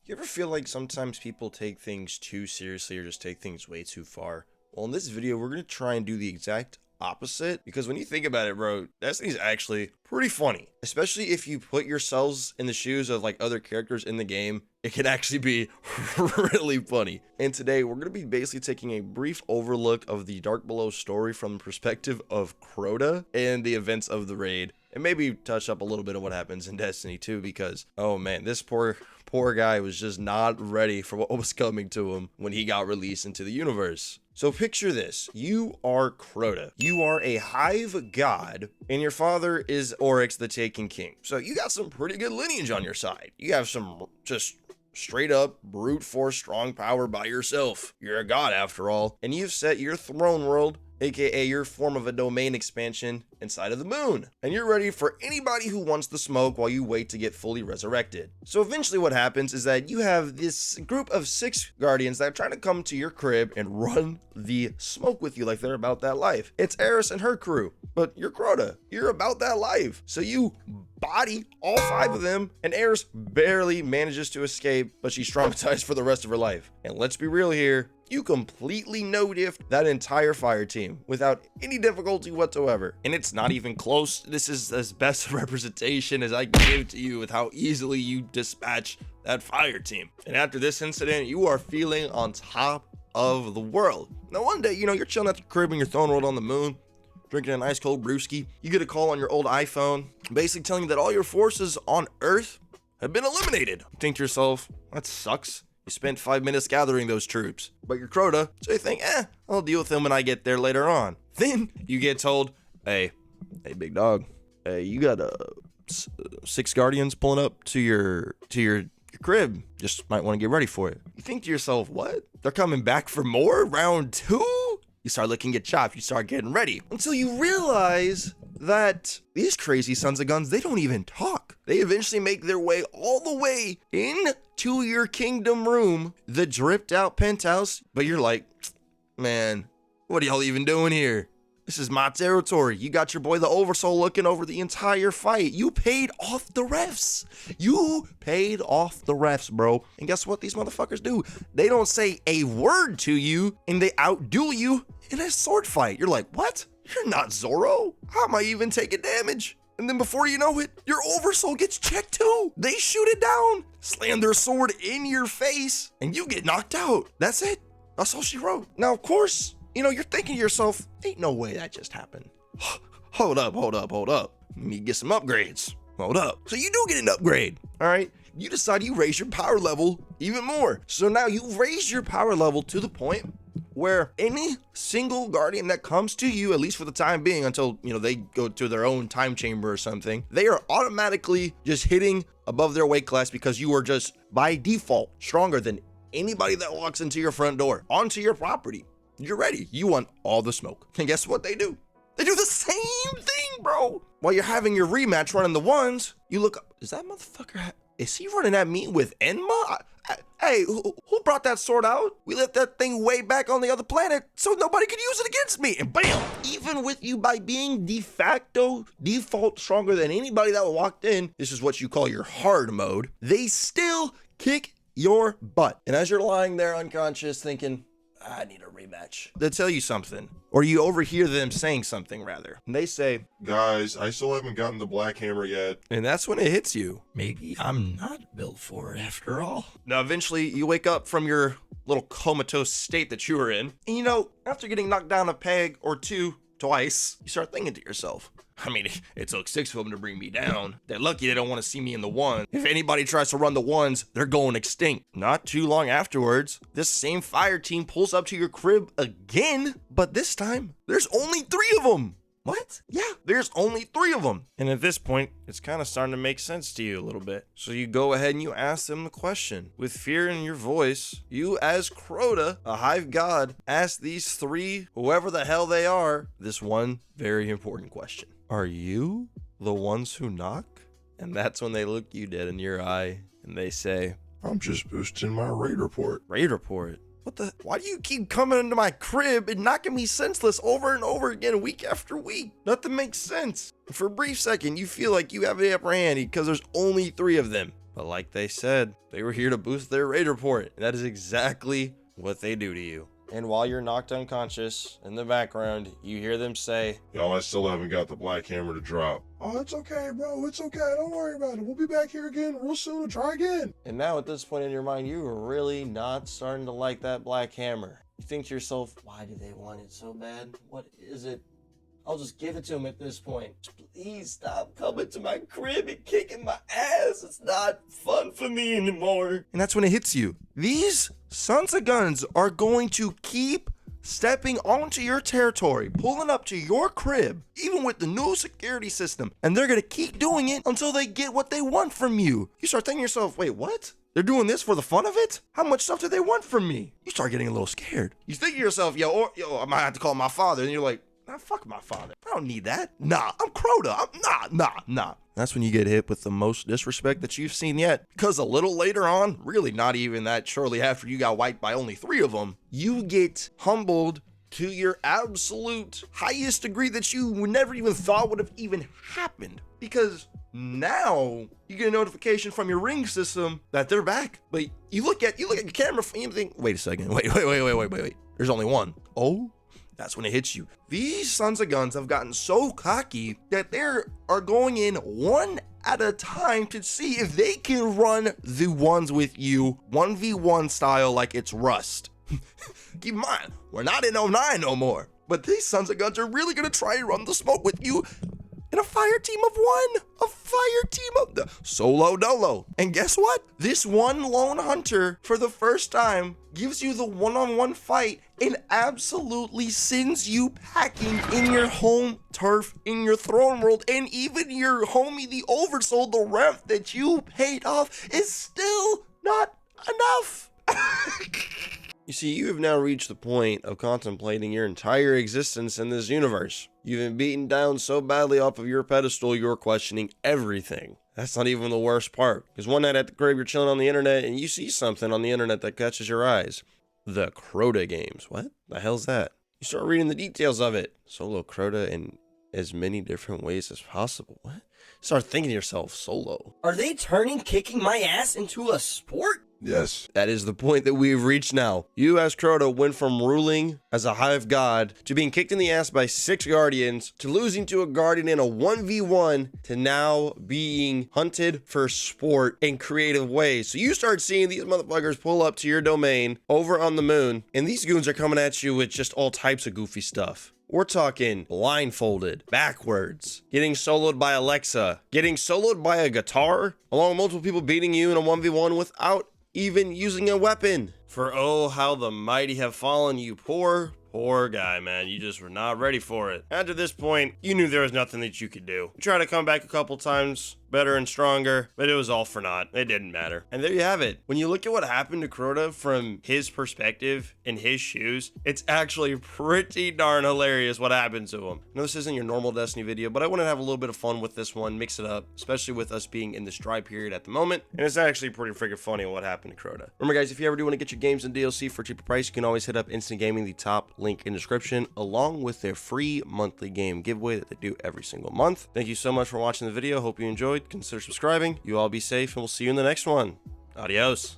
You ever feel like sometimes people take things too seriously or just take things way too far? Well, in this video, we're going to try and do the exact opposite, because when you think about it, bro, Destiny's actually pretty funny, especially if you put yourselves in the shoes of like other characters in the game. It can actually be really funny. And today we're going to be basically taking a brief overlook of the Dark Below story from the perspective of Crota and the events of the raid, and maybe touch up a little bit of what happens in Destiny 2, because oh man, this poor guy was just not ready for what was coming to him when he got released into the universe. So picture this, you are Crota. You are a hive god, and your father is Oryx the Taken King. So you got some pretty good lineage on your side. You have some just straight up brute force strong power by yourself. You're a god after all, and you've set your throne world, aka your form of a domain expansion, inside of the moon. And you're ready for anybody who wants the smoke while you wait to get fully resurrected. So eventually what happens is that you have this group of 6 guardians that are trying to come to your crib and run the smoke with you like they're about that life. It's Eris and her crew, but you're Crota. You're about that life. So you body all 5 of them, and Eris barely manages to escape, but she's traumatized for the rest of her life. And let's be real here, you completely no-diffed that entire fire team without any difficulty whatsoever. And it's not even close. This is as best a representation as I can give to you with how easily you dispatch that fire team. And after this incident, you are feeling on top of the world. Now one day, you're chilling at the crib in your throne world on the moon, drinking an ice cold brewski. You get a call on your old iPhone, basically telling you that all your forces on Earth have been eliminated. You think to yourself, that sucks. You spent 5 minutes gathering those troops, but you're Crota, so you think, I'll deal with them when I get there later on. Then you get told, hey big dog, you got 6 guardians pulling up to your crib. Just might want to get ready for it. You think to yourself, what? They're coming back for more? Round 2? You start looking at chops, you start getting ready, until you realize that these crazy sons of guns, they don't even talk. They eventually make their way all the way into your kingdom room, the dripped out penthouse, but you're like, man, what are y'all even doing here? This is my territory. You got your boy the Oversoul looking over the entire fight. You paid off the refs. You paid off the refs, bro. And guess what these motherfuckers do? They don't say a word to you, and they outdo you in a sword fight. You're like, what? You're not Zoro. How am I even taking damage? And then before you know it, your Oversoul gets checked too. They shoot it down, slam their sword in your face, and you get knocked out. That's it. That's all she wrote. Now, of course, you're thinking to yourself, ain't no way that just happened. Hold up. Let me get some upgrades. Hold up. So you do get an upgrade, all right? You decide you raise your power level even more. So now you've raised your power level to the point where any single guardian that comes to you, at least for the time being, until they go to their own time chamber or something, they are automatically just hitting above their weight class, because you are just by default stronger than anybody that walks into your front door, onto your property. You're ready. You want all the smoke. And guess what they do? They do the same thing, bro. While you're having your rematch running the ones, you look up. Is that motherfucker, is he running at me with Enma? Hey, who brought that sword out? We left that thing way back on the other planet so nobody could use it against me. And bam! Even with you by being de facto default stronger than anybody that walked in, this is what you call your hard mode, they still kick your butt. And as you're lying there unconscious thinking, I need a rematch, they tell you something, or you overhear them saying something rather, and they say, guys, I still haven't gotten the black hammer yet. and that's when it hits you. Maybe I'm not built for it after all. Now eventually you wake up from your little comatose state that you were in, and after getting knocked down a peg or 2 twice, you start thinking to yourself, I mean, it took 6 of them to bring me down. They're lucky they don't want to see me in the one. If anybody tries to run the ones, they're going extinct. Not too long afterwards, this same fire team pulls up to your crib again, but this time, there's only 3 of them. What? Yeah, there's only 3 of them. And at this point, it's kind of starting to make sense to you a little bit. So you go ahead and you ask them the question. With fear in your voice, you as Crota, a hive god, ask these 3, whoever the hell they are, this one very important question. Are you the ones who knock? And that's when they look you dead in your eye and they say, I'm just boosting my raid report. Raid report? What the? Why do you keep coming into my crib and knocking me senseless over and over again week after week? Nothing makes sense. For a brief second, you feel like you have the upper hand because there's only 3 of them. But like they said, they were here to boost their raid report. And that is exactly what they do to you. And while you're knocked unconscious, in the background, you hear them say, Y'all, I still haven't got the black hammer to drop. Oh, it's okay, bro. It's okay. Don't worry about it. We'll be back here again real soon and try again. and now at this point in your mind, you are really not starting to like that black hammer. You think to yourself, why do they want it so bad? What is it? I'll just give it to them at this point. Please stop coming to my crib and kicking my ass. It's not fun for me anymore. And that's when it hits you. These sons of guns are going to keep stepping onto your territory, pulling up to your crib, even with the new security system. And they're going to keep doing it until they get what they want from you. You start thinking to yourself, wait, what? They're doing this for the fun of it? How much stuff do they want from me? You start getting a little scared. You think to yourself, yo, I might have to call my father. And you're like, nah, fuck my father. I don't need that. Nah, I'm Crota. Nah. That's when you get hit with the most disrespect that you've seen yet. Because a little later on, really not even that shortly after you got wiped by only 3 of them, you get humbled to your absolute highest degree that you never even thought would have even happened. Because now you get a notification from your ring system that they're back. But you look at your camera and you think, wait a second, wait. There's only one. Oh? That's when it hits you. These sons of guns have gotten so cocky that they are going in one at a time to see if they can run the ones with you 1v1 style like it's Rust. Keep in mind, we're not in 09 no more. But these sons of guns are really gonna try and run the smoke with you in a fire team of 1. A fire team of the solo dolo. And guess what? This one lone hunter, for the first time, gives you the one-on-one fight and absolutely sends you packing in your home turf, in your throne world, and even your homie, the oversoul, the ref that you paid off is still not enough. You see, you have now reached the point of contemplating your entire existence in this universe. You've been beaten down so badly off of your pedestal, you're questioning everything. That's not even the worst part. Because one night at the crib, you're chilling on the internet and you see something on the internet that catches your eyes. The Crota games. What the hell's that? You start reading the details of it. Solo Crota in as many different ways as possible. What? Start thinking to yourself, solo. Are they turning kicking my ass into a sport? Yes. That is the point that we've reached now. You as Crota went from ruling as a hive god to being kicked in the ass by 6 guardians to losing to a guardian in a 1v1 to now being hunted for sport in creative ways. So you start seeing these motherfuckers pull up to your domain over on the moon, and these goons are coming at you with just all types of goofy stuff. We're talking blindfolded, backwards, getting soloed by Alexa, getting soloed by a guitar, along with multiple people beating you in a 1v1 without even using a weapon. For oh, how the mighty have fallen, you poor guy, man. You just were not ready for it. After this point, you knew there was nothing that you could do. You tried to come back a couple times, better and stronger, but it was all for naught. It didn't matter. And there you have it. When you look at what happened to Crota from his perspective, in his shoes, it's actually pretty darn hilarious what happened to him. I know this isn't your normal Destiny video, but I wanted to have a little bit of fun with this one, mix it up, especially with us being in this dry period at the moment. And it's actually pretty freaking funny what happened to Crota. Remember guys, if you ever do want to get your games and DLC for a cheaper price, you can always hit up Instant Gaming, the top link in the description, along with their free monthly game giveaway that they do every single month. Thank you so much for watching the video. Hope you enjoyed. Consider subscribing. You all be safe, and we'll see you in the next one. Adios.